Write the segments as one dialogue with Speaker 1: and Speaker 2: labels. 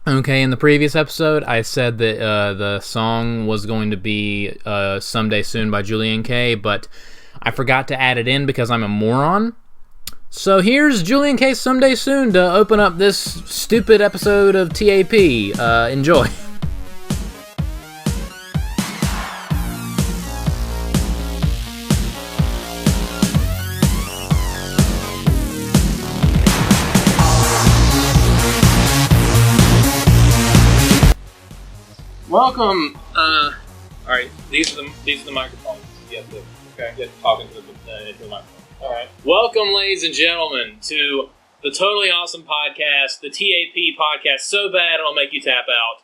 Speaker 1: Okay, in the previous episode, I said that the song was going to be Someday Soon by Julian K, but I forgot to add it in because I'm a moron. So here's Julian K's Someday Soon to open up this stupid episode of TAP. Enjoy. Welcome. Alright, these are the microphones. You have to talk into the microphone. Alright. Welcome, ladies and gentlemen, to the Totally Awesome Podcast, the TAP podcast, so bad it'll make you tap out.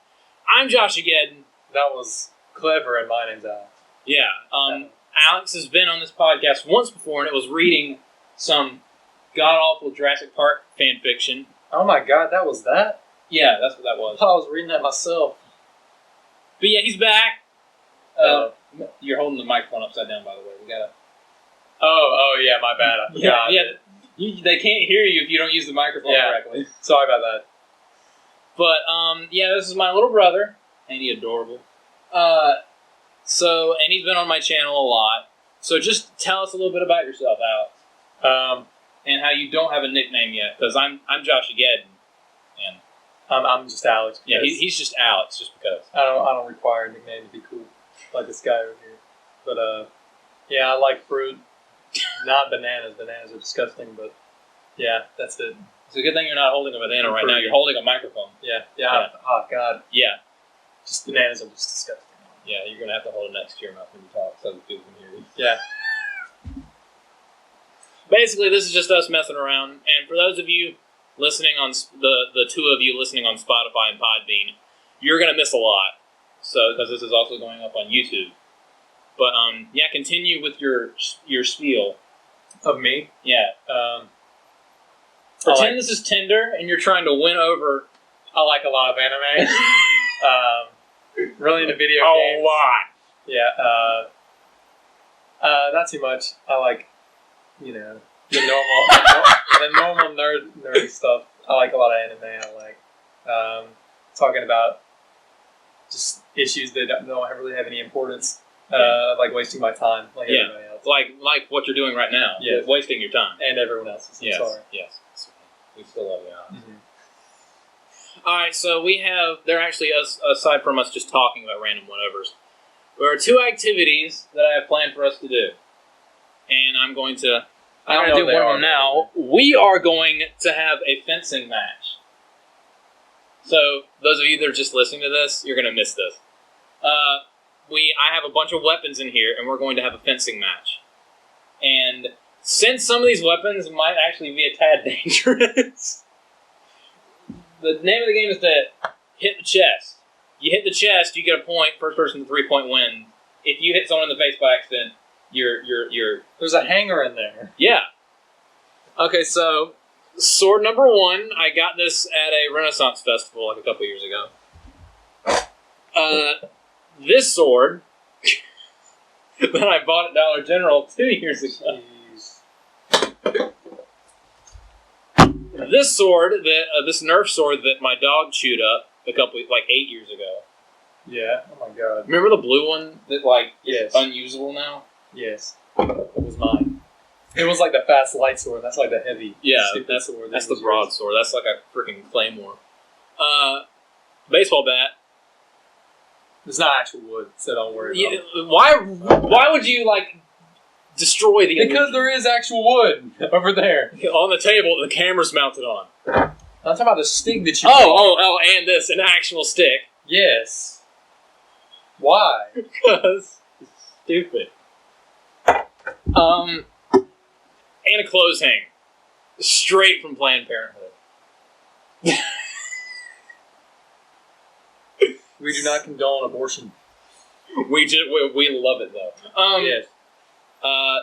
Speaker 1: I'm Josh Ageddon.
Speaker 2: That was clever, and my name's Alex.
Speaker 1: Yeah. Alex has been on this podcast once before, and it was reading some god-awful Jurassic Park fan fiction.
Speaker 2: Oh my god, that was that?
Speaker 1: Yeah, that's what that was.
Speaker 2: I was reading that myself.
Speaker 1: But yeah, he's back. You're holding the microphone upside down, by the way. We gotta.
Speaker 2: Oh yeah, my bad. I forgot.
Speaker 1: They can't hear you if you don't use the microphone correctly.
Speaker 2: Sorry about that.
Speaker 1: But this is my little brother. Ain't he adorable? And he's been on my channel a lot. So just tell us a little bit about yourself, Alex. And how you don't have a nickname yet, because I'm Josh Ageddon. And
Speaker 2: I'm just Alex.
Speaker 1: Yeah, he's just Alex, just because.
Speaker 2: I don't require a nickname to be cool, like this guy over here. But I like fruit, not bananas. Bananas are disgusting, but yeah, that's it.
Speaker 1: It's a good thing you're not holding a banana right now. You're holding a microphone.
Speaker 2: Yeah. Oh god.
Speaker 1: Yeah.
Speaker 2: Just bananas are just disgusting.
Speaker 1: Yeah, you're gonna have to hold it next to your mouth when you talk, so the people can hear you.
Speaker 2: Yeah.
Speaker 1: Basically, this is just us messing around, and for those of you listening on the two of you listening on Spotify and Podbean, you're gonna miss a lot. So because this is also going up on YouTube. But continue with your spiel.
Speaker 2: Of me?
Speaker 1: Yeah. Pretend this is Tinder and you're trying to win over.
Speaker 2: I like a lot of anime. Really into video games.
Speaker 1: A lot.
Speaker 2: Yeah. Not too much. I like, the normal nerdy stuff. I like a lot of anime. I like talking about just issues that don't really have any importance. Like wasting my time, like everybody else.
Speaker 1: Like what you're doing right now.
Speaker 2: Yeah.
Speaker 1: Wasting your time.
Speaker 2: And everyone else's.
Speaker 1: Yes.
Speaker 2: Sorry.
Speaker 1: Yes. We still love you, Alex.
Speaker 2: Mm-hmm.
Speaker 1: Alright, so there actually, aside from us just talking about random whatevers, there are two activities that I have planned for us to do. And I'm going to do one of them now. We are going to have a fencing match. So, those of you that are just listening to this, you're going to miss this. I have a bunch of weapons in here, and we're going to have a fencing match. And since some of these weapons might actually be a tad dangerous, the name of the game is to hit the chest. You hit the chest, you get a point. First person to 3-point win. If you hit someone in the face by accident, you're.
Speaker 2: There's a hanger in there.
Speaker 1: Yeah. Okay, so sword number 1. I got this at a Renaissance festival like a couple years ago. This sword that I bought at Dollar General 2 years ago. This sword, this Nerf sword that my dog chewed up 8 years ago.
Speaker 2: Yeah. Oh my god.
Speaker 1: Remember the blue one that
Speaker 2: yes.
Speaker 1: is unusable now?
Speaker 2: Yes. It was mine. It was like the fast light sword. That's like the heavy.
Speaker 1: Yeah,
Speaker 2: sword.
Speaker 1: That's the broadsword. That's like a freaking claymore. Baseball bat.
Speaker 2: It's not actual wood, so don't worry about it.
Speaker 1: Why would you destroy the?
Speaker 2: Because there is actual wood over there
Speaker 1: on the table that the camera's mounted on.
Speaker 2: I'm talking about the stick that you.
Speaker 1: And an actual stick.
Speaker 2: Yes. Why?
Speaker 1: Because it's stupid. And a clothes hang, straight from Planned Parenthood.
Speaker 2: We do not condone abortion.
Speaker 1: We love it though.
Speaker 2: Yes.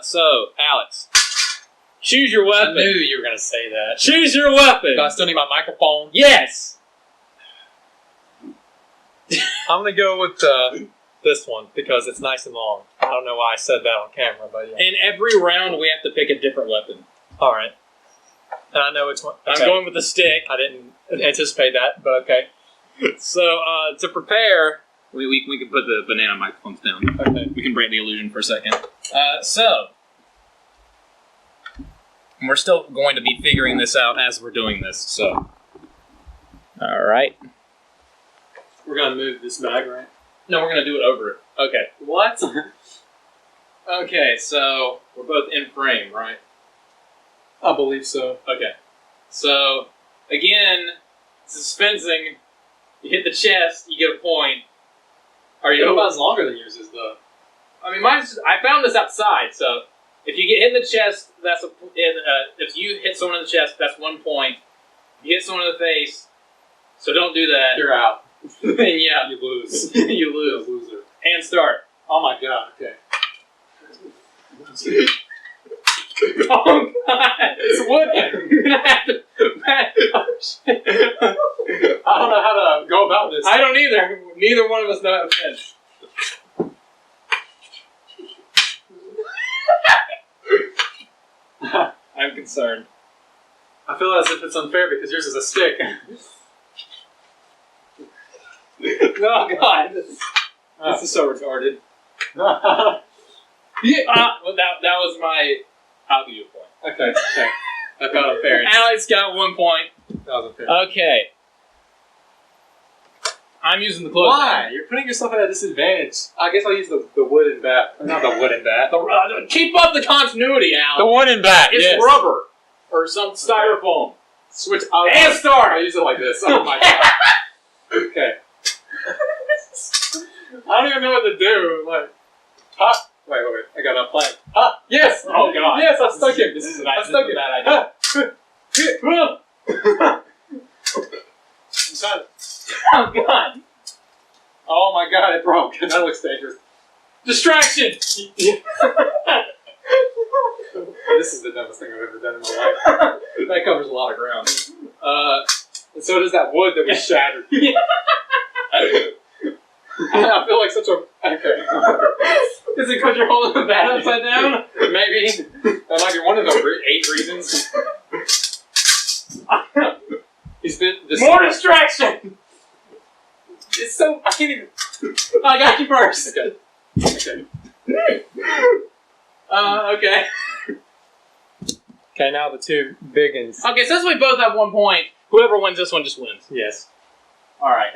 Speaker 1: So Alex, choose your weapon.
Speaker 2: I knew you were gonna say that.
Speaker 1: Choose your weapon.
Speaker 2: Do I still need my microphone?
Speaker 1: Yes.
Speaker 2: I'm gonna go with this one because it's nice and long. I don't know why I said that on camera, but yeah.
Speaker 1: And every round we have to pick a different weapon.
Speaker 2: All right. And I know which one.
Speaker 1: I'm going with the stick.
Speaker 2: I didn't anticipate that, but okay.
Speaker 1: So to prepare, we can put the banana microphones down.
Speaker 2: Okay.
Speaker 1: We can break the illusion for a second. So we're still going to be figuring this out as we're doing this. So, all right.
Speaker 2: We're gonna move this bag, right?
Speaker 1: No, we're gonna do it over it. Okay.
Speaker 2: What?
Speaker 1: Okay. So we're both in frame, right?
Speaker 2: I believe so.
Speaker 1: Okay. So again, suspensing. You hit the chest, you get a point. Are you?
Speaker 2: Mine's longer than yours is though.
Speaker 1: I mean, mine's. I found this outside, so if you get hit in the chest, that's a. If you hit someone in the chest, that's 1 point. If you hit someone in the face, so don't do that.
Speaker 2: You're out.
Speaker 1: Then yeah,
Speaker 2: You lose.
Speaker 1: you lose.
Speaker 2: Loser.
Speaker 1: And start.
Speaker 2: Oh my god. Okay.
Speaker 1: Oh God! It's wooden. You're gonna have to. Oh, shit.
Speaker 2: I don't know how to go about this.
Speaker 1: I don't either. Neither one of us know how to fence. I'm concerned.
Speaker 2: I feel as if it's unfair because yours is a stick.
Speaker 1: Oh God! This is so retarded.
Speaker 2: Yeah.
Speaker 1: Well, that was my. I'll give you a point.
Speaker 2: Okay. Okay. I felt unfair.
Speaker 1: Alex got 1 point.
Speaker 2: That was unfair.
Speaker 1: Okay. I'm using the close.
Speaker 2: Why? You're putting yourself at a disadvantage. I guess I'll use the wooden bat. Not the wooden bat.
Speaker 1: Keep up the continuity, Alex.
Speaker 2: wooden bat.
Speaker 1: It's
Speaker 2: yes.
Speaker 1: rubber or some styrofoam.
Speaker 2: Switch.
Speaker 1: And start.
Speaker 2: I'll use it like this. Oh my god. Okay. I don't even know what to do. Like, ha. Wait. I got a plan. Ha. Yes.
Speaker 1: Oh God.
Speaker 2: Yes, I stuck it.
Speaker 1: This is a
Speaker 2: I
Speaker 1: bad,
Speaker 2: stuck it.
Speaker 1: bad idea.
Speaker 2: Ha. I'm trying to-
Speaker 1: Oh God.
Speaker 2: Oh my god, it broke. That looks dangerous.
Speaker 1: Distraction.
Speaker 2: This is the dumbest thing I've ever done in my life. That covers a lot of ground. And so does that wood that we shattered. I feel like such a... Okay.
Speaker 1: Is it because you're holding the bat upside down?
Speaker 2: Maybe. That might be one of the 8 reasons. He's been...
Speaker 1: More distraction.
Speaker 2: It's so... I can't even...
Speaker 1: I got you first.
Speaker 2: Okay. Okay.
Speaker 1: Okay.
Speaker 2: Okay, now the 2 big ones.
Speaker 1: Okay, since we both have 1 point, whoever wins this one just wins.
Speaker 2: Yes.
Speaker 1: All right.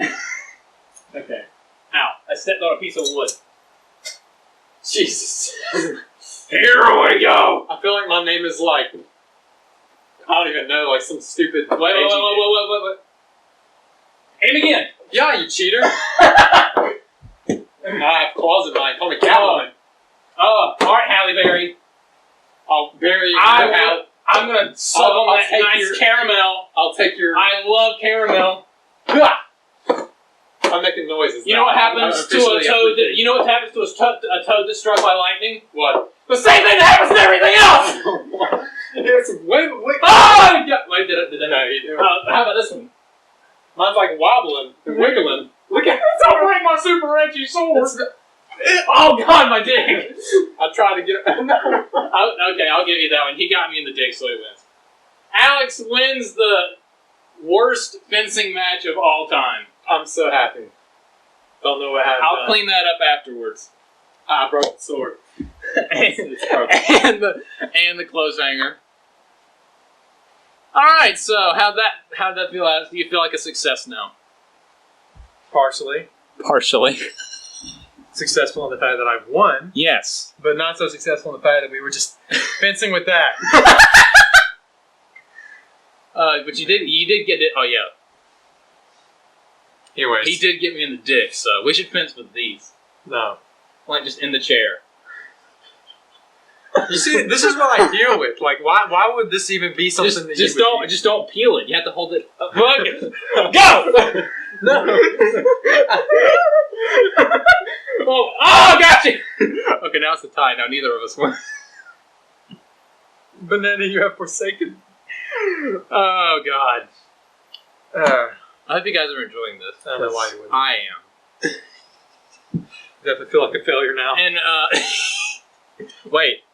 Speaker 1: Okay. Ow! I stepped on a piece of wood.
Speaker 2: Jesus.
Speaker 1: Here we go.
Speaker 2: I feel like my name is like... I don't even know, like some stupid...
Speaker 1: Wait. Aim again.
Speaker 2: Yeah, you cheater. I have claws in mine. Call me Catwoman.
Speaker 1: Oh, all right, Halle Berry.
Speaker 2: I'll bury you.
Speaker 1: I'm gonna suck
Speaker 2: I'll
Speaker 1: on that
Speaker 2: take
Speaker 1: nice
Speaker 2: your-
Speaker 1: caramel.
Speaker 2: I'll take your...
Speaker 1: I love caramel.
Speaker 2: I'm making noises.
Speaker 1: You
Speaker 2: now.
Speaker 1: know what happens
Speaker 2: I'm
Speaker 1: to a
Speaker 2: officially
Speaker 1: toad? You know what happens to a toad that's struck by lightning?
Speaker 2: What?
Speaker 1: The same thing that happens to everything else.
Speaker 2: Wait.
Speaker 1: Oh! Yeah. Wait, did I?
Speaker 2: No, you do.
Speaker 1: How about this one?
Speaker 2: Mine's like wobbling and wiggling.
Speaker 1: Look at don't break my super edgy sword. Oh God, my dick!
Speaker 2: I tried to get it. No.
Speaker 1: Okay, I'll give you that one. He got me in the dick, so he wins. Alex wins the worst fencing match of all time.
Speaker 2: I'm so happy. Don't know what happened.
Speaker 1: I'll clean that up afterwards.
Speaker 2: I broke the sword.
Speaker 1: and the clothes hanger. All right, so how'd that feel? Do you feel like a success now?
Speaker 2: Partially.
Speaker 1: Partially.
Speaker 2: Successful in the fact that I've won,
Speaker 1: Yes.
Speaker 2: but not so successful in the fact that we were just fencing with that.
Speaker 1: But you did get it. Oh yeah.
Speaker 2: Anyways.
Speaker 1: He did get me in the dick, so we should fence with these.
Speaker 2: No.
Speaker 1: Like just in the chair.
Speaker 2: You see, this is what I deal with. Like, why would this even be something that
Speaker 1: Just
Speaker 2: you would
Speaker 1: don't just don't peel it. You have to hold it up. Go!
Speaker 2: No.
Speaker 1: Oh, got you! Okay, now it's a tie. Now neither of us won.
Speaker 2: Banana, you have forsaken.
Speaker 1: Oh God.
Speaker 2: I
Speaker 1: I hope you guys are enjoying this.
Speaker 2: don't know why you wouldn't.
Speaker 1: I am.
Speaker 2: You have to feel like a failure now.
Speaker 1: And wait.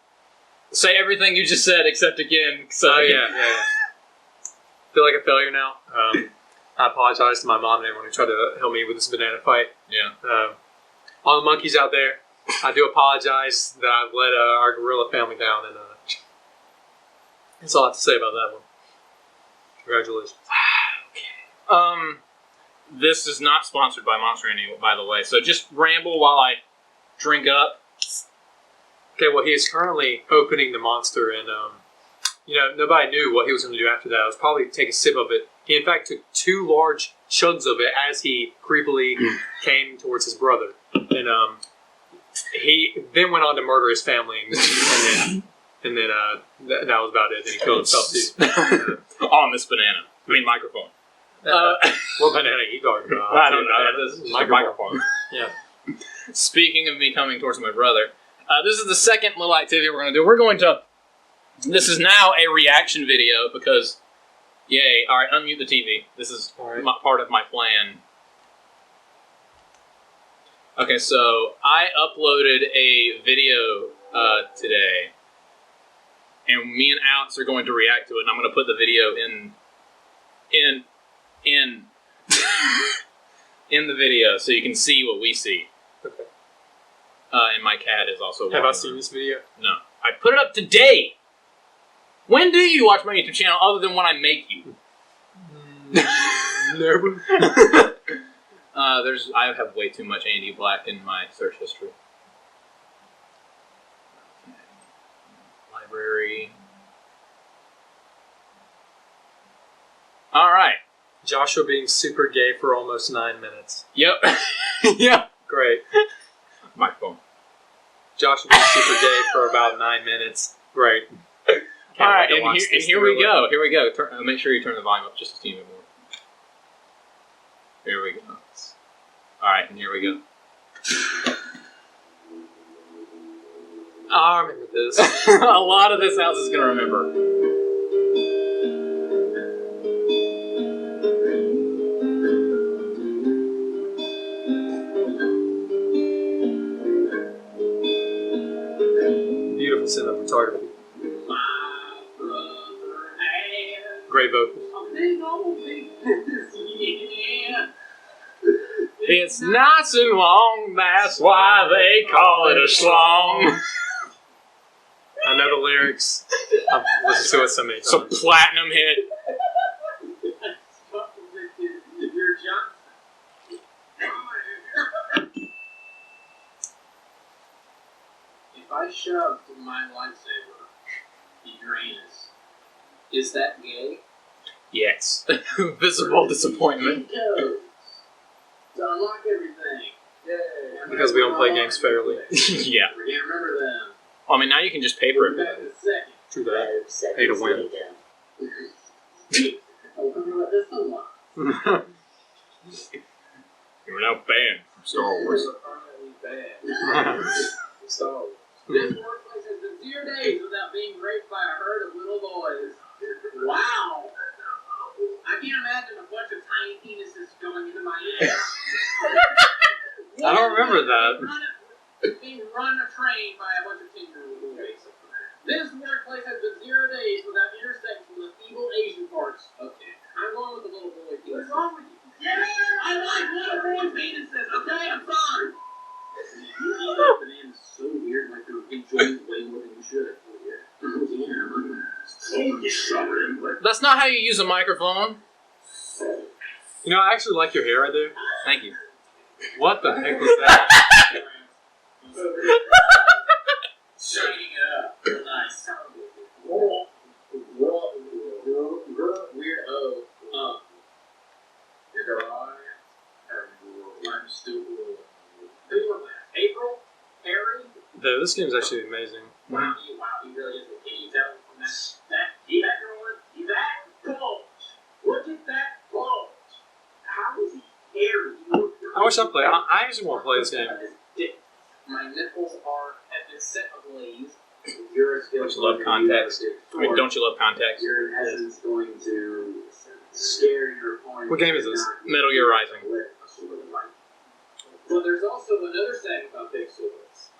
Speaker 1: Say everything you just said except again. So
Speaker 2: Oh yeah. Feel like a failure now. I apologize to my mom and everyone who tried to help me with this banana fight.
Speaker 1: Yeah.
Speaker 2: All the monkeys out there, I do apologize that I've let our gorilla family down, and that's all I have to say about that one. Congratulations.
Speaker 1: This is not sponsored by Monster Energy, by the way. So just ramble while I drink up.
Speaker 2: Okay, well, he is currently opening the monster, and nobody knew what he was going to do after that. I was probably take a sip of it. He, in fact, took 2 large chugs of it as he creepily came towards his brother, and he then went on to murder his family, and then that was about it. Then he killed himself too.
Speaker 1: On this banana. I mean, microphone.
Speaker 2: What banana are you talking about?
Speaker 1: I don't know. This is just a microphone.
Speaker 2: Yeah.
Speaker 1: Speaking of me coming towards my brother, this is the second little activity we're going to do. We're going to... This is now a reaction video because... Yay. Alright, unmute the TV. This is part of my plan. Okay, so I uploaded a video today. And me and Alex are going to react to it. And I'm going to put the video in the video so you can see what we see.
Speaker 2: Okay.
Speaker 1: And my cat is also
Speaker 2: Have I seen this video?
Speaker 1: No. I put it up today! When do you watch my YouTube channel other than when I make you?
Speaker 2: Never.
Speaker 1: I have way too much Andy Black in my search history. Library. Alright.
Speaker 2: Joshua being super gay for almost 9 minutes.
Speaker 1: Yep. Yep.
Speaker 2: Great.
Speaker 1: Microphone.
Speaker 2: Joshua being super gay for about 9 minutes. Great.
Speaker 1: Alright, and here we go. Here we go. Make sure you turn the volume up just a teeny bit more. Here we go. Alright, and here we go.
Speaker 2: I remember this.
Speaker 1: A lot of this house is going to remember.
Speaker 2: Beautiful cinematography. Great vocals.
Speaker 1: It's nice and long, that's why they call it a schlong.
Speaker 2: I know the lyrics. I've listened to it so many times.
Speaker 1: It's a platinum hit.
Speaker 3: If I shoved my lightsaber in Uranus, is that gay?
Speaker 1: Yes. Visible disappointment.
Speaker 3: Codes to unlock everything. Yeah.
Speaker 2: Because we don't play games fairly.
Speaker 1: Yeah.
Speaker 3: We can't remember them.
Speaker 1: Well, I mean, now you can just pay for
Speaker 3: Back
Speaker 1: it.
Speaker 3: to second.
Speaker 2: True that. Pay to win.
Speaker 3: I wonder what this unlocks.
Speaker 1: You're now banned from Star Wars.
Speaker 3: Permanently banned. Star Wars. This workplace has been 0 days without being raped by a herd of little boys. Wow. I can't imagine a bunch of tiny penises going into my ear.
Speaker 2: I don't remember that.
Speaker 3: Being run a train by a bunch of 10-year-old boys. This workplace has been 0 days without intersecting with evil Asian parts. Okay. I'm going with the little boy penises. What's wrong with you? Yeah, I like little boy penises, okay? I'm sorry. You eat that banana's so weird, like you're enjoying way more than you should.
Speaker 1: That's not how you use a microphone.
Speaker 2: You know, I actually like your hair, I do.
Speaker 1: Thank you.
Speaker 2: What the heck was that?
Speaker 3: Shaking it up. Nice. Weird O. You're right. I'm stupid. Who was that? April? Harry?
Speaker 2: This game's actually amazing.
Speaker 3: Wow, he really is. Can you tell from that girl? That bulge. Look at that bulge. How is he hairy?
Speaker 2: I wish I played. I actually want to play this game.
Speaker 3: My nipples have been set ablaze. You're still
Speaker 1: Don't you love context? I mean, don't you love context?
Speaker 3: You're in essence going to scare your opponent.
Speaker 2: What game is this?
Speaker 1: Metal Gear Rising.
Speaker 3: Well, there's also another saying about big swords.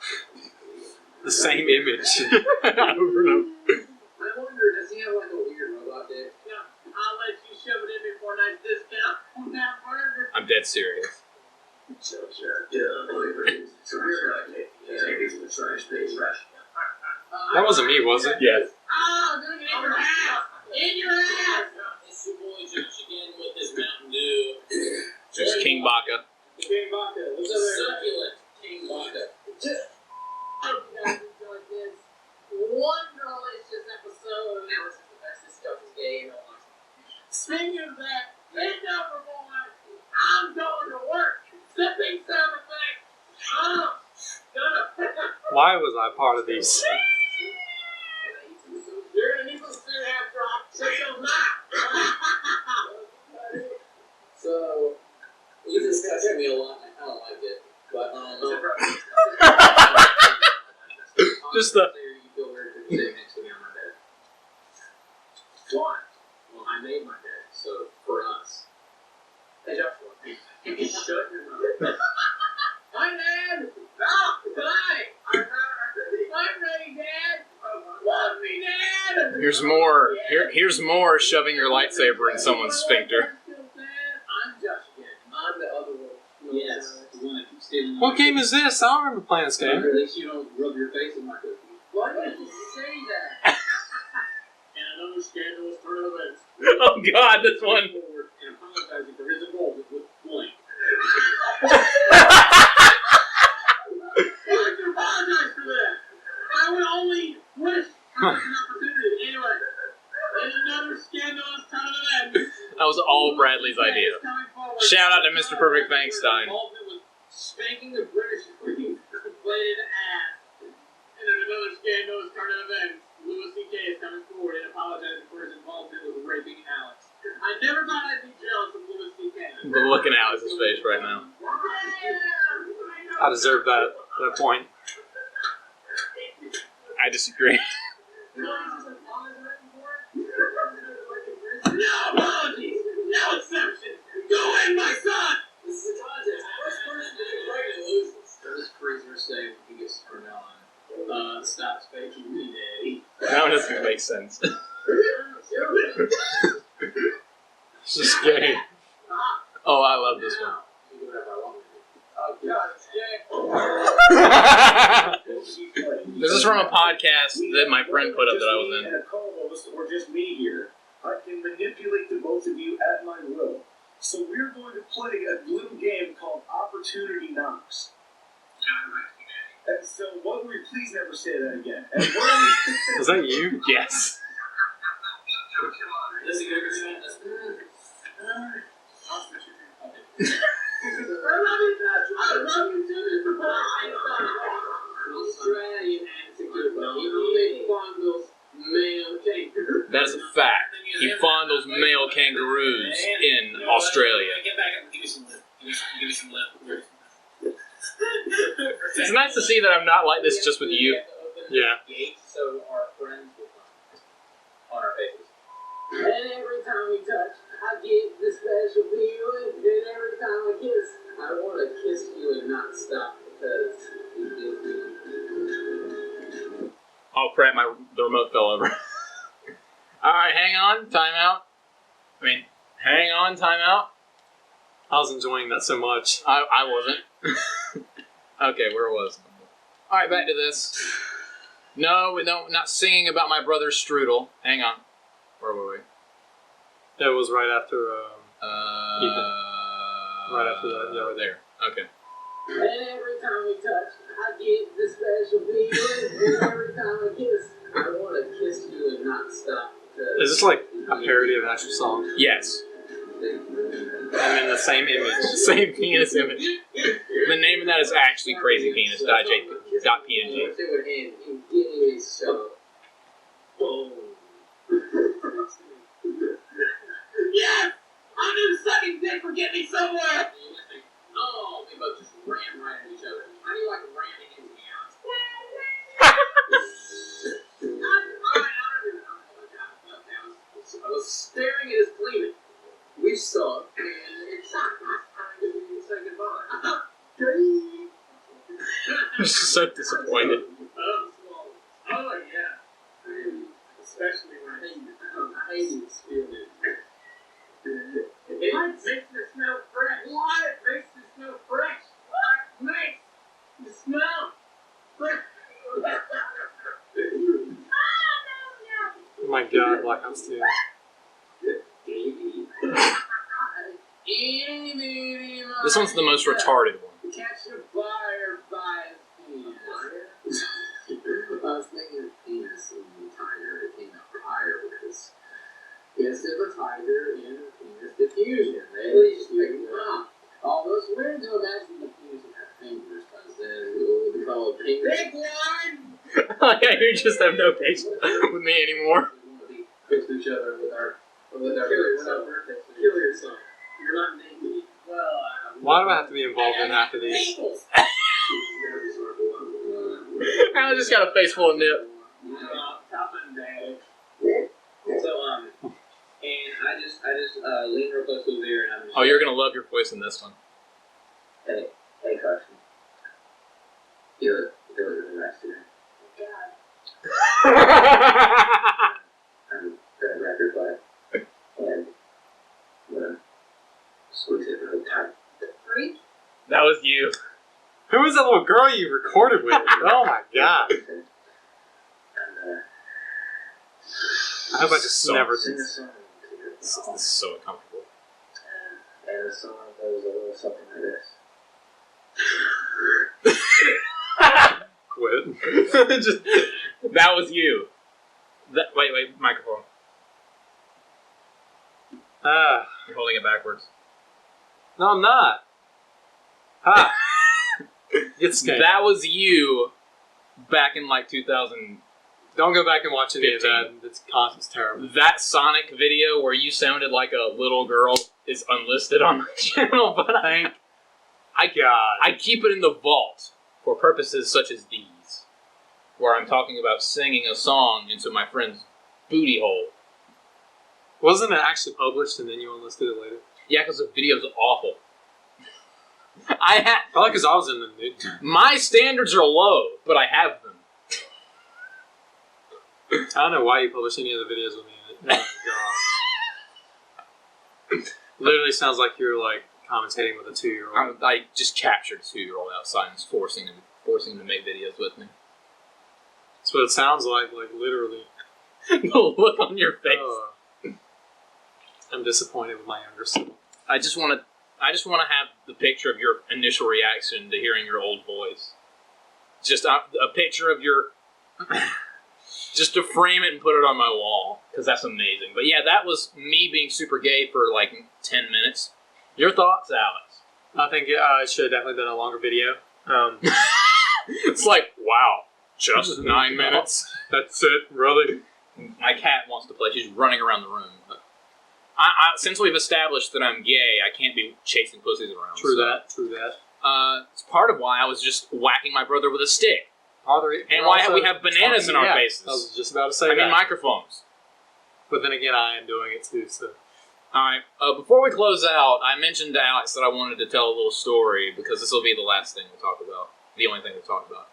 Speaker 2: The same image.
Speaker 1: Over and over.
Speaker 3: I wonder, does he have like a weird robot dick? Yeah. I'll let you shove it in me for a nice discount on that burger.
Speaker 1: I'm dead serious.
Speaker 2: That wasn't me, was it?
Speaker 1: Yes.
Speaker 3: Oh, dude, in your ass! In your ass! It's your boy Josh again with this Mountain Dew.
Speaker 1: There's King Baka.
Speaker 3: King Baka. Succulent King Baka. Hope you guys enjoyed this one delicious episode. Now this is the bestest Joker's game. Speaking of that, bend over, boy. I'm going to work. Sipping sound effect. Oh, gonna.
Speaker 2: Why was I part of these?
Speaker 3: You're gonna need some food after I check those out. So, you discussed me a lot. I don't like it, but
Speaker 1: Just the.
Speaker 3: You feel very good sitting next to me on my bed. Why? Well, I made my bed, so for us. Hey, Joshua. Shut your mouth. Hi, Dad. Oh, hi. I'm ready, Dad. Love me, Dad.
Speaker 1: Here's more. Here's more shoving your lightsaber in someone's sphincter.
Speaker 3: I'm Josh again. I'm the other one. Yes. The one that keeps stealing.
Speaker 2: What game is this? I don't remember playing this game.
Speaker 3: At least you don't rub your face in my cookie. Why did you say that? And another scandalous turn of events.
Speaker 1: Oh God, this one.
Speaker 3: Forward and apologizing for his involvement with blank. Why would you apologize for that? I would only wish for an opportunity. Anyway, in another scandalous turn of events.
Speaker 1: That was all Bradley's idea. Shout out to Mr. Perfect Bankstein.
Speaker 3: Spanking the British Queen's bladed ass. And in another scandalous turn of events, Louis C.K. is coming forward and apologizing for his involvement with raping Alex. I never thought I'd be jealous of Louis C.K.
Speaker 1: But looking at Alex's face right now.
Speaker 2: I deserve that point.
Speaker 1: I disagree.
Speaker 3: No apologies! No exceptions! Go in, my son! This is a contest. First person to get pregnant loses. This freezer say when he gets turned on. Stop spanking me, Daddy.
Speaker 1: That one doesn't make sense.
Speaker 2: It's just gay.
Speaker 1: Oh, I love this one.
Speaker 3: Oh, God, it's gay.
Speaker 1: This is from a podcast that my friend put up that I was in.
Speaker 4: Or just me here. I can manipulate the both of you at my will. So we're going to play a little game called Opportunity Knocks. And so, what would we please never say that again? And
Speaker 2: Is that you?
Speaker 1: Yes.
Speaker 3: This is a good reason. I love you too, Mr. Australian executive. He fondles male kangaroos.
Speaker 1: That is a fact. He fondles male kangaroos in Australia.
Speaker 3: Get back up and give me some lip. Give me some lip.
Speaker 1: It's nice to see that I'm not like this just with you.
Speaker 2: Yeah.
Speaker 3: So our friends will come on our faces. And every time we touch, I get this special feeling. And every time I kiss, I want to kiss you and not stop because you give me.
Speaker 1: Oh crap, the remote fell over. Alright, hang on, timeout. Hang on, timeout.
Speaker 2: I was enjoying that so much.
Speaker 1: I wasn't. Okay, where was I? Alright, back to this. No, we don't, not singing about my brother Strudel. Hang on. Where were we?
Speaker 2: It was right after. Ethan. Right after that, yeah.
Speaker 1: We're there. Okay.
Speaker 3: And every time we touch, I get this special feeling. And every time I kiss, I want to kiss you and not stop.
Speaker 2: Is this like a parody of an actual song?
Speaker 1: Yes.
Speaker 2: I'm in the same image.
Speaker 1: Same penis image. The name of that is actually Crazy Penis. .png.
Speaker 3: It would end in getting a show. Boom. Yes! I knew sucking dick would get me somewhere! Oh, we both just ran right at each other. How do you like ramming into me out? I was staring at his cleavage. We saw it, and it's time to say goodbye.
Speaker 1: I'm so disappointed.
Speaker 3: Oh, yeah. Especially when I hate this feeling.
Speaker 2: god, Black Ops 2.
Speaker 1: This one's the most retarded one.
Speaker 3: Catch a fire by his penis. I was thinking of penis and the tiger. It came out fire because yes, if a tiger and a penis diffusion. They just pick them up. Almost weird to imagine the penis would have fingers because then it would be called penis. Big one!
Speaker 1: Yeah, you just have no patience with me anymore.
Speaker 3: We fix each other with our birthdays. Kill yourself. You're not naked. Well,
Speaker 2: Why do I have to be involved in half of these?
Speaker 1: I just got a face full of nip.
Speaker 3: So, and I just leaned real close to there, and I'm just
Speaker 1: Oh, you're gonna love your voice in this one.
Speaker 3: hey, Carson. You're arrested. I'm gonna grab your butt, and I'm gonna squeeze it really tight. Freak?
Speaker 1: That was you.
Speaker 2: Who was that little girl you recorded with? Oh my god.
Speaker 3: And,
Speaker 2: I hope I just
Speaker 1: So-
Speaker 2: never
Speaker 3: sing
Speaker 2: did.
Speaker 3: a song to your
Speaker 1: This
Speaker 3: doll.
Speaker 1: is so uncomfortable.
Speaker 3: And the song goes a little something like this.
Speaker 2: Quit.
Speaker 1: Just, that was you. Wait, microphone. You're holding it backwards.
Speaker 2: No, I'm not. Ha! Get scared.
Speaker 1: That was you back in like 2000.
Speaker 2: Don't go back and watch any of
Speaker 1: 15.
Speaker 2: that. It's terrible.
Speaker 1: That Sonic video where you sounded like a little girl is unlisted on my channel, but
Speaker 2: God.
Speaker 1: I keep it in the vault for purposes such as these, where I'm talking about singing a song into my friend's booty hole.
Speaker 2: Wasn't it actually published and then you unlisted it later?
Speaker 1: Yeah, because the video's awful.
Speaker 2: Probably because I was in the mood.
Speaker 1: My standards are low, but I have them.
Speaker 2: I don't know why you publish any of the videos with me in it. Oh, God. Literally sounds like you're like commentating with a 2-year-old.
Speaker 1: I just captured a 2-year-old outside and was forcing him to make videos with me.
Speaker 2: That's what it sounds like literally.
Speaker 1: The look on your face.
Speaker 2: I'm disappointed with my younger sibling.
Speaker 1: I just want to have the picture of your initial reaction to hearing your old voice. Just a picture of your, just to frame it and put it on my wall, because that's amazing. But yeah, that was me being super gay for like 10 minutes. Your thoughts, Alex?
Speaker 2: I think it should have definitely been a longer video.
Speaker 1: It's like, wow, just 9 minutes.
Speaker 2: That's it, really.
Speaker 1: My cat wants to play. She's running around the room. But since we've established that I'm gay, I can't be chasing pussies around.
Speaker 2: True
Speaker 1: so.
Speaker 2: that.
Speaker 1: It's part of why I was just whacking my brother with a stick. And
Speaker 2: We're
Speaker 1: why
Speaker 2: also
Speaker 1: we have bananas in our
Speaker 2: yeah,
Speaker 1: faces.
Speaker 2: I was just about to say
Speaker 1: I
Speaker 2: that.
Speaker 1: mean, microphones.
Speaker 2: But then again, I am doing it too, so.
Speaker 1: Alright, before we close out, I mentioned to Alex that I wanted to tell a little story, because this will be the last thing we'll talk about. The only thing we'll talk about.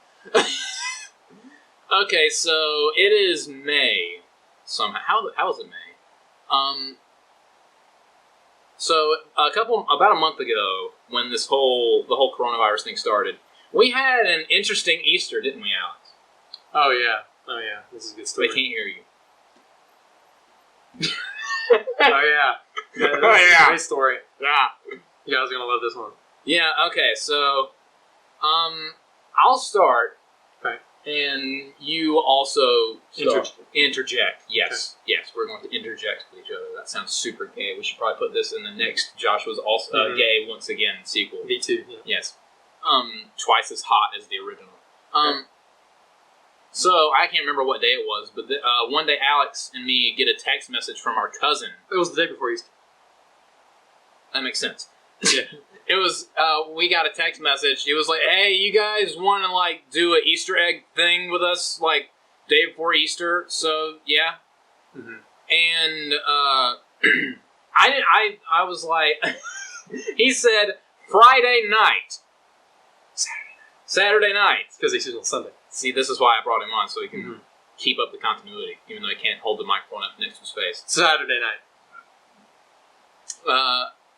Speaker 1: Okay, so it is May. Somehow. How is it May? So about a month ago, when the whole coronavirus thing started, we had an interesting Easter, didn't we, Alex?
Speaker 2: Oh yeah. This is a good
Speaker 1: They
Speaker 2: story.
Speaker 1: can't hear you.
Speaker 2: Oh yeah. This is a great story.
Speaker 1: Yeah.
Speaker 2: You guys are gonna love this one.
Speaker 1: Yeah, okay, so I'll start.
Speaker 2: Okay.
Speaker 1: And you also
Speaker 2: Interject.
Speaker 1: Interject. Yes. Okay. Yes, we're going to interject with each other. That sounds super gay. We should probably put this in the next Joshua's also gay once again sequel.
Speaker 2: Me too. Yeah.
Speaker 1: Yes. Twice as hot as the original. So I can't remember what day it was, but one day Alex and me get a text message from our cousin.
Speaker 2: It was the day before Easter.
Speaker 1: That makes sense.
Speaker 2: Yeah.
Speaker 1: It was, we got a text message. It was like, hey, you guys want to, like, do an Easter egg thing with us, like, day before Easter? So, yeah.
Speaker 2: Mm-hmm.
Speaker 1: And, I was like, he said, Friday night. Saturday night.
Speaker 2: Because Easter's on Sunday.
Speaker 1: See, this is why I brought him on, so he can keep up the continuity, even though he can't hold the microphone up next to his face.
Speaker 2: Saturday night.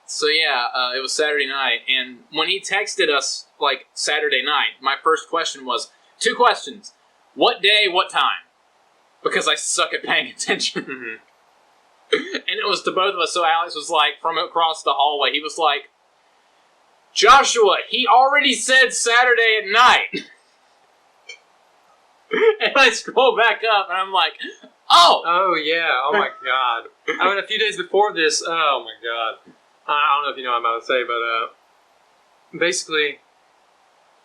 Speaker 1: So yeah, it was Saturday night, and when he texted us, like, Saturday night, my first question was, 2 questions. What day, what time? because I suck at paying attention.
Speaker 2: Mhm.
Speaker 1: And it was to both of us, so Alex was like, from across the hallway, he was like, Joshua, he already said Saturday at night. And I scroll back up, and I'm like, oh!
Speaker 2: Oh yeah! Oh my god! I mean, a few days before this, oh my god! I don't know if you know what I'm about to say, but basically,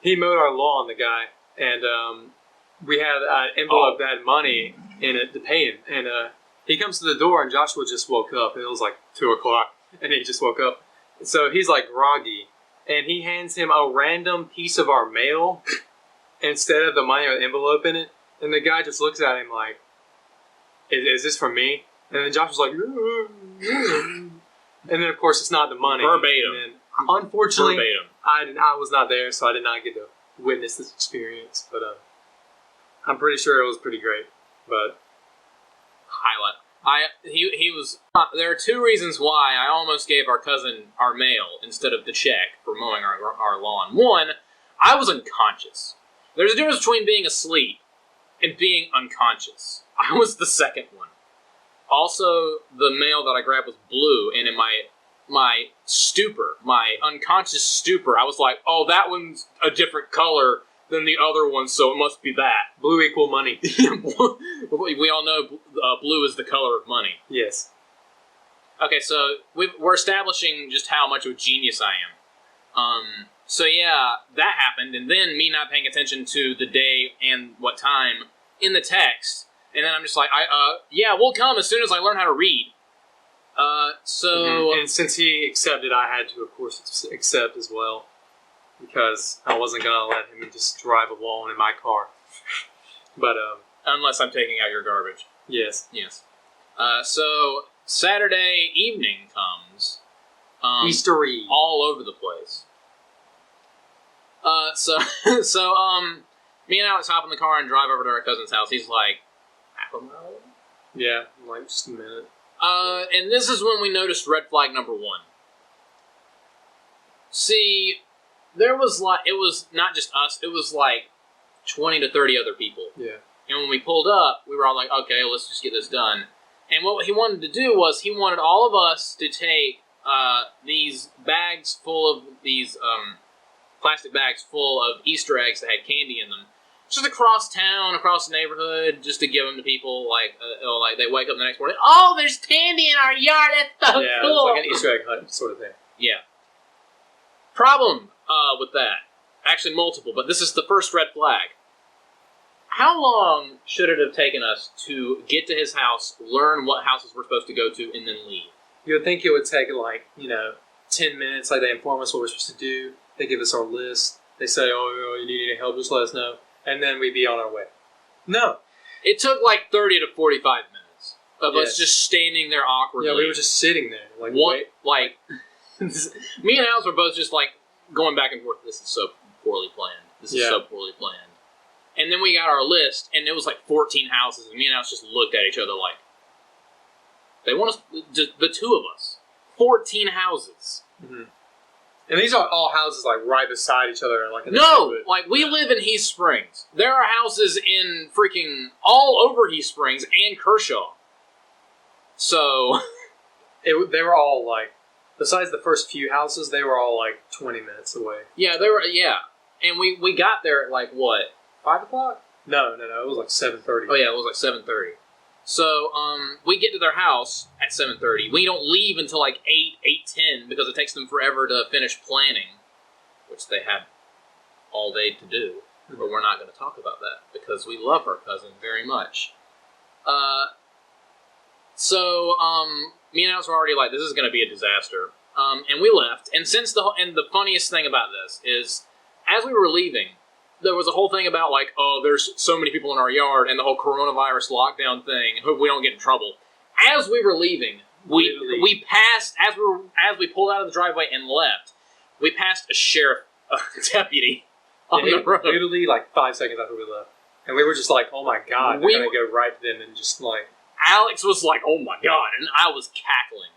Speaker 2: he mowed our lawn, the guy, and we had an envelope that had money in it to pay him, and he comes to the door, and Joshua just woke up, and it was like 2:00, and he just woke up, so he's like groggy, and he hands him a random piece of our mail instead of the money or the envelope in it, and the guy just looks at him like, is this for me? And then Josh was like, and then of course it's not the money.
Speaker 1: Verbatim.
Speaker 2: And then, unfortunately,
Speaker 1: Verbatim.
Speaker 2: I was not there, so I did not get to witness this experience. But I'm pretty sure it was pretty great. But
Speaker 1: Highlight. He was. There are two reasons why I almost gave our cousin our mail instead of the check for mowing our lawn. One, I was unconscious. There's a difference between being asleep and being unconscious. I was the second one. Also, the mail that I grabbed was blue, and in my stupor, my unconscious stupor, I was like, oh, that one's a different color than the other one, so it must be that.
Speaker 2: blue equal money.
Speaker 1: We all know blue is the color of money.
Speaker 2: Yes.
Speaker 1: Okay, so we're establishing just how much of a genius I am. So yeah, that happened, and then me not paying attention to the day and what time in the text, and then I'm just like, yeah, we'll come as soon as I learn how to read.
Speaker 2: And since he accepted, I had to, of course, accept as well, because I wasn't gonna let him just drive alone in my car. But
Speaker 1: unless I'm taking out your garbage.
Speaker 2: yes.
Speaker 1: Yes. So Saturday evening comes.
Speaker 2: Easter Eve.
Speaker 1: All over the place. So me and Alex hop in the car and drive over to our cousin's house. He's like, half a mile away?
Speaker 2: Yeah, like just a minute.
Speaker 1: And this is when we noticed red flag number one. See, it was not just us, it was like 20 to 30 other people.
Speaker 2: Yeah.
Speaker 1: And when we pulled up, we were all like, okay, let's just get this done. And what he wanted to do was he wanted all of us to take these bags full of these plastic bags full of Easter eggs that had candy in them, just across town, across the neighborhood, just to give them to people. Like they wake up the next morning, oh, there's candy in our yard. That's so
Speaker 2: Yeah,
Speaker 1: cool.
Speaker 2: it's like an Easter egg hunt sort of thing.
Speaker 1: Yeah. Problem with that, actually multiple, but this is the first red flag. How long should it have taken us to get to his house, learn what houses we're supposed to go to, and then leave?
Speaker 2: You would think it would take 10 minutes. Like they inform us what we're supposed to do. They give us our list. They say, "Oh, you need any help? Just let us know," and then we'd be on our way. No,
Speaker 1: It took like 30 to 45 minutes of us
Speaker 2: Yes.
Speaker 1: just standing there awkwardly.
Speaker 2: yeah, we were just sitting there, like
Speaker 1: One,
Speaker 2: wait.
Speaker 1: me and Alex were both just like going back and forth. This is so poorly planned. This is
Speaker 2: Yeah.
Speaker 1: so poorly planned. And then we got our list, and it was like 14 houses, and me and Alex just looked at each other like, they want us, just the two of us, 14 houses.
Speaker 2: Mm-hmm. And these are all houses like right beside each other, like in the
Speaker 1: No,
Speaker 2: neighborhood.
Speaker 1: like we live in Heath Springs. There are houses in freaking all over Heath Springs and Kershaw. So
Speaker 2: They were all like, besides the first few houses, they were all like 20 minutes away.
Speaker 1: yeah, and we got there at like what, 5 o'clock?
Speaker 2: No, it was like 7:30.
Speaker 1: Oh yeah, it was like 7:30. So we get to their house at 7:30. We don't leave until like 8:10 because it takes them forever to finish planning, which they had all day to do. But we're not going to talk about that because we love our cousin very much. So me and Alex were already like, this is going to be a disaster. And we left. And the funniest thing about this is, as we were leaving, there was a whole thing about like, oh, there's so many people in our yard, and the whole coronavirus lockdown thing. Hope we don't get in trouble. As we were leaving, we passed as we pulled out of the driveway and left. We passed a sheriff deputy on the road.
Speaker 2: Literally like 5 seconds after we left, and we were just like, "Oh my god!" We're gonna go right to them and just like.
Speaker 1: Alex was like, "Oh my god," and I was cackling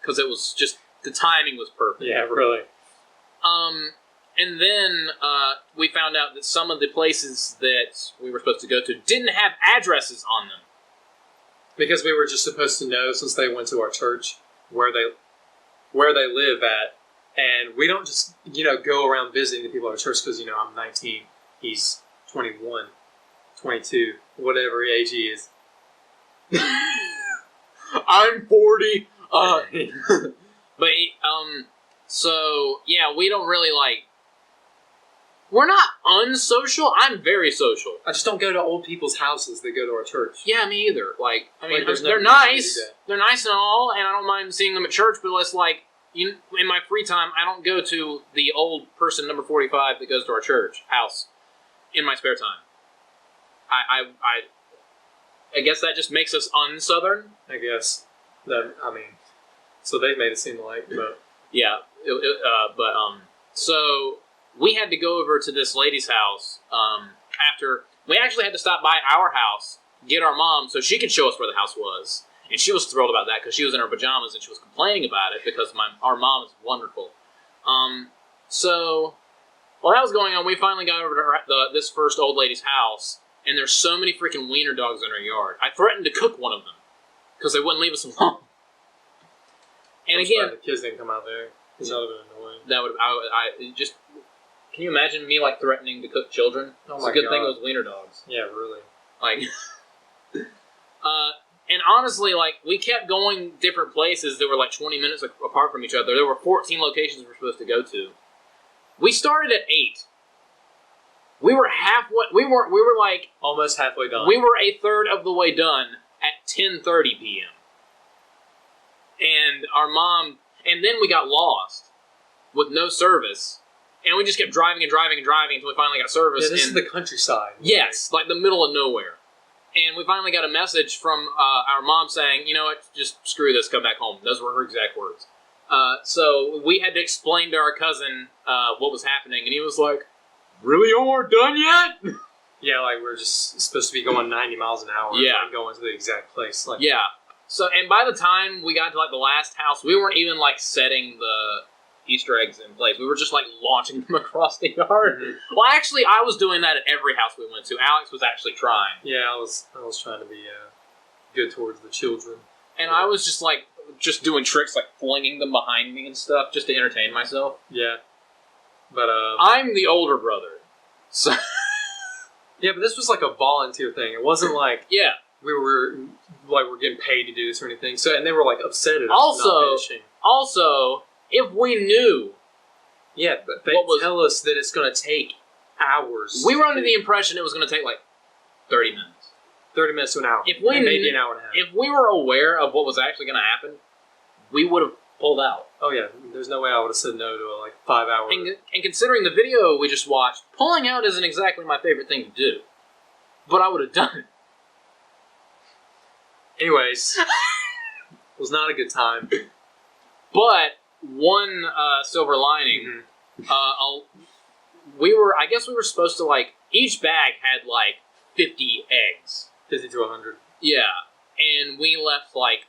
Speaker 1: because it was just the timing was perfect.
Speaker 2: Yeah, really.
Speaker 1: And then we found out that some of the places that we were supposed to go to didn't have addresses on them.
Speaker 2: because we were just supposed to know, since they went to our church, where they live at, and we don't just go around visiting the people at our church because I'm 19, he's 21, 22, whatever age he is.
Speaker 1: I'm 40. But so yeah, we don't really like. We're not unsocial. I'm very social.
Speaker 2: I just don't go to old people's houses that go to our church.
Speaker 1: Yeah, me either. Like, I mean,
Speaker 2: there's no
Speaker 1: they're
Speaker 2: reason to do
Speaker 1: nice.
Speaker 2: that.
Speaker 1: They're nice and all, and I don't mind seeing them at church. But it's like, in my free time, I don't go to the old person number 45 that goes to our church house in my spare time. I guess that just makes us unsouthern.
Speaker 2: I guess that so they've made it seem like, but
Speaker 1: Yeah, so we had to go over to this lady's house after we actually had to stop by our house, get our mom so she could show us where the house was, and she was thrilled about that because she was in her pajamas and she was complaining about it because our mom is wonderful. So while that was going on, we finally got over to this first old lady's house, and there's so many freaking wiener dogs in her yard. I threatened to cook one of them because they wouldn't leave us alone. And
Speaker 2: I'm
Speaker 1: again,
Speaker 2: glad the kids didn't come out there because that would have been annoying.
Speaker 1: that would I just. Can you imagine me like threatening to cook children?
Speaker 2: Oh
Speaker 1: It's
Speaker 2: my
Speaker 1: a good
Speaker 2: God.
Speaker 1: thing it was wiener dogs.
Speaker 2: Yeah, really.
Speaker 1: Like, and honestly, like we kept going different places that were like 20 minutes apart from each other. There were 14 locations we were supposed to go to. We started at 8. We were halfway. We were like
Speaker 2: Almost halfway done.
Speaker 1: we were a third of the way done at 10:30 p.m. And our mom, and then we got lost with no service, and we just kept driving and driving and driving until we finally got service.
Speaker 2: Yeah, this is
Speaker 1: and,
Speaker 2: the countryside.
Speaker 1: yes, like the middle of nowhere. And we finally got a message from our mom saying, you know what, just screw this, come back home. Those were her exact words. So we had to explain to our cousin what was happening, and he was like, really, you aren't done yet?
Speaker 2: Yeah, like we're just supposed to be going 90 miles an hour.
Speaker 1: Yeah.
Speaker 2: And going to the exact place. Like,
Speaker 1: Yeah. So, and by the time we got to like the last house, we weren't even like setting the Easter eggs in place. We were just like launching them across the yard.
Speaker 2: Mhm.
Speaker 1: Well, actually, I was doing that at every house we went to. Alex was actually trying,
Speaker 2: Yeah, I was trying to be good towards the children.
Speaker 1: and I was just doing tricks like flinging them behind me and stuff just to entertain myself.
Speaker 2: Yeah. But
Speaker 1: I'm the older brother, so
Speaker 2: yeah, but this was like a volunteer thing. It wasn't like
Speaker 1: yeah.
Speaker 2: we're getting paid to do this or anything. So, and they were like upset at us
Speaker 1: Also-
Speaker 2: not finishing.
Speaker 1: Also, if we knew,
Speaker 2: Yeah, but they
Speaker 1: What was-
Speaker 2: tell us that it's going to take hours.
Speaker 1: we were under the impression it was going to take like 30 minutes.
Speaker 2: 30 minutes to an hour.
Speaker 1: If we
Speaker 2: and maybe
Speaker 1: knew-
Speaker 2: an hour and a half.
Speaker 1: If we were aware of what was actually going to happen, we would have pulled out.
Speaker 2: Oh yeah, there's no way I would have said no to a 5 hour.
Speaker 1: And considering the video we just watched, pulling out isn't exactly my favorite thing to do. But I would have done it.
Speaker 2: Anyways, it was not a good time.
Speaker 1: But one silver lining, I guess we were supposed to like, each bag had like 50 eggs.
Speaker 2: 50 to 100.
Speaker 1: Yeah. And we left like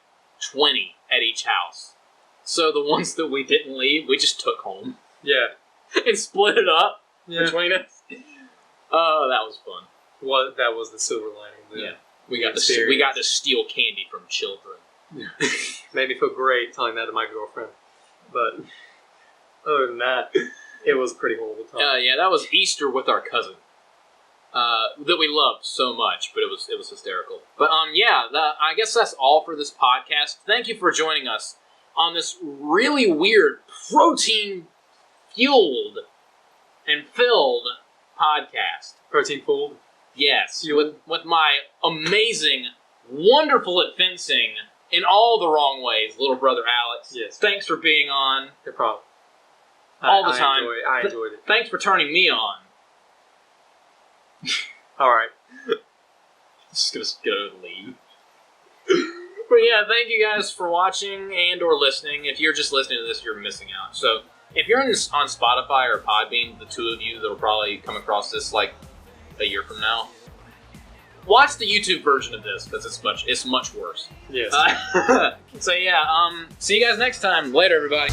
Speaker 1: 20 at each house. So the ones that we didn't leave, we just took home
Speaker 2: Yeah.
Speaker 1: and split it up
Speaker 2: Yeah.
Speaker 1: between us. Oh, that was fun.
Speaker 2: Well, that was the silver lining.
Speaker 1: Yeah. We got
Speaker 2: Experience.
Speaker 1: to steal candy from children.
Speaker 2: Made me feel great telling that to my girlfriend. But other than that, it was a pretty horrible time.
Speaker 1: Yeah, that was Easter with our cousin. That we loved so much, but it was hysterical. But yeah, I guess that's all for this podcast. Thank you for joining us on this really weird protein-fueled and filled podcast.
Speaker 2: Protein fooled.
Speaker 1: Yes,
Speaker 2: Fueled.
Speaker 1: with my amazing, wonderful at fencing in all the wrong ways, little brother Alex.
Speaker 2: Yes.
Speaker 1: Thanks for being on.
Speaker 2: No problem.
Speaker 1: All the time.
Speaker 2: I enjoyed it.
Speaker 1: Thanks for turning me on.
Speaker 2: All right.
Speaker 1: Just gonna go leave. But yeah, thank you guys for watching and or listening. If you're just listening to this, you're missing out. So if you're on Spotify or Podbean, the two of you that'll probably come across this like a year from now, watch the YouTube version of this because it's much worse.
Speaker 2: Yes.
Speaker 1: So yeah, see you guys next time. Later, everybody.